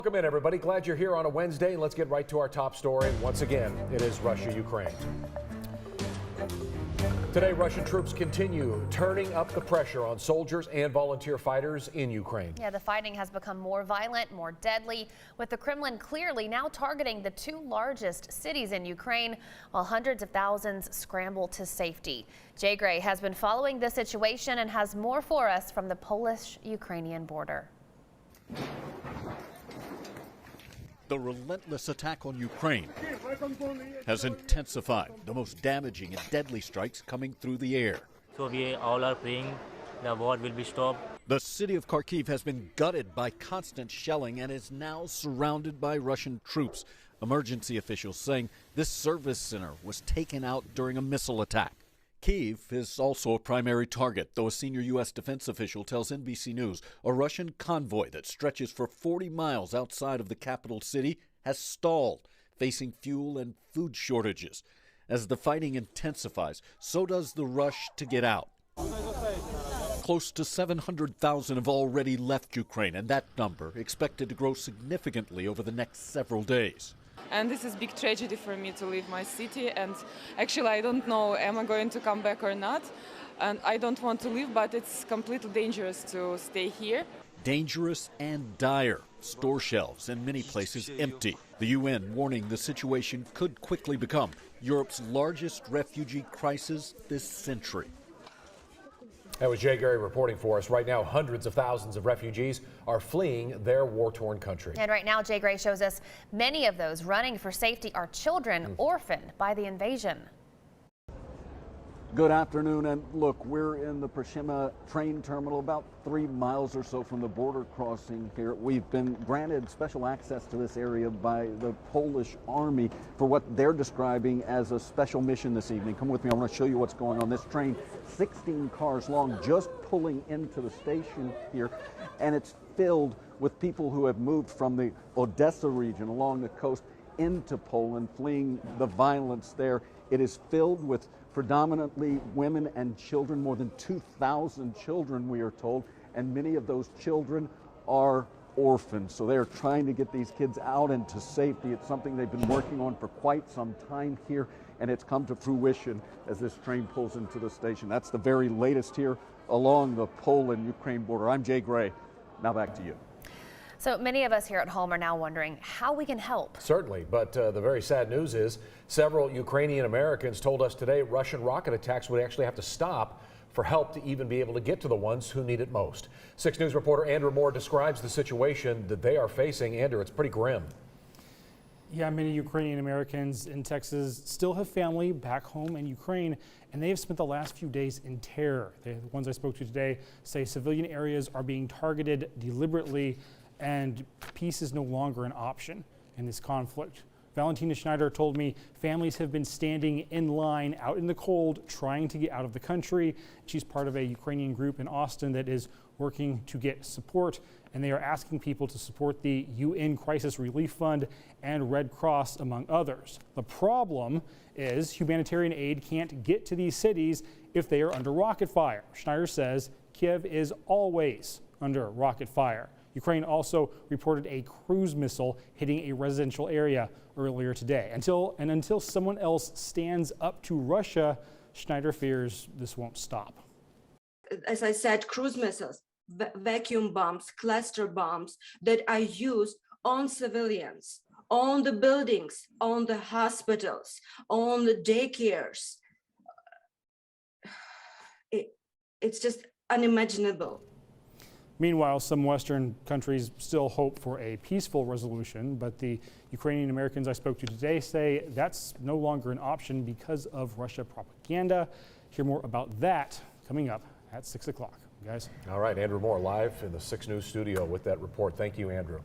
Welcome in, everybody. Glad you're here on a Wednesday. Let's get right to our top story. Once again, it is Russia-Ukraine. Today, Russian troops continue turning up the pressure on soldiers and volunteer fighters in Ukraine. Yeah, the fighting has become more violent, more deadly, with the Kremlin clearly now targeting the two largest cities in Ukraine, while hundreds of thousands scramble to safety. Jay Gray has been following the situation and has more for us from the Polish-Ukrainian border. The relentless attack on Ukraine has intensified, the most damaging and deadly strikes coming through the air. So we all are praying the war will be stopped. The city of Kharkiv has been gutted by constant shelling and is now surrounded by Russian troops. Emergency officials saying this service center was taken out during a missile attack. Kyiv is also a primary target, though a senior U.S. defense official tells NBC News a Russian convoy that stretches for 40 miles outside of the capital city has stalled, facing fuel and food shortages. As the fighting intensifies, so does the rush to get out. Close to 700,000 have already left Ukraine, and that number expected to grow significantly over the next several days. And this is a big tragedy for me to leave my city, and actually I don't know am I going to come back or not, and I don't want to leave, but it's completely dangerous to stay here. Dangerous and dire. Store shelves in many places empty. The UN warning the situation could quickly become Europe's largest refugee crisis this century. That was Jay Gray reporting for us. Right now, hundreds of thousands of refugees are fleeing their war-torn country. And right now, Jay Gray shows us many of those running for safety are children orphaned by the invasion. Good afternoon, and look, we're in the Przemyśl train terminal, about 3 miles or so from the border crossing here. We've been granted special access to this area by the Polish army for what they're describing as a special mission this evening. Come with me, I want to show you what's going on. This train, 16 cars long, just pulling into the station here, and it's filled with people who have moved from the Odessa region along the coast into Poland, fleeing the violence there. It is filled with predominantly women and children, more than 2,000 children, we are told, and many of those children are orphans. So they're trying to get these kids out into safety. It's something they've been working on for quite some time here, and it's come to fruition as this train pulls into the station. That's the very latest here along the Poland-Ukraine border. I'm Jay Gray. Now back to you. So many of us here at home are now wondering how we can help. Certainly, but the very sad news is several Ukrainian-Americans told us today Russian rocket attacks would actually have to stop for help to even be able to get to the ones who need it most. 6 News reporter Andrew Moore describes the situation that they are facing. Andrew, it's pretty grim. Yeah, many Ukrainian-Americans in Texas still have family back home in Ukraine, and they have spent the last few days in terror. The ones I spoke to today say civilian areas are being targeted deliberately, and peace is no longer an option in this conflict. Valentina Schneider told me families have been standing in line out in the cold trying to get out of the country. She's part of a Ukrainian group in Austin that is working to get support, and they are asking people to support the UN Crisis Relief Fund and Red Cross, among others. The problem is humanitarian aid can't get to these cities if they are under rocket fire. Schneider says Kiev is always under rocket fire. Ukraine also reported a cruise missile hitting a residential area earlier today. Until someone else stands up to Russia, Schneider fears this won't stop. As I said, cruise missiles, vacuum bombs, cluster bombs that are used on civilians, on the buildings, on the hospitals, on the daycares. It's just unimaginable. Meanwhile, some Western countries still hope for a peaceful resolution, but the Ukrainian-Americans I spoke to today say that's no longer an option because of Russia propaganda. Hear more about that coming up at 6 o'clock, guys. All right, Andrew Moore live in the 6 News studio with that report. Thank you, Andrew.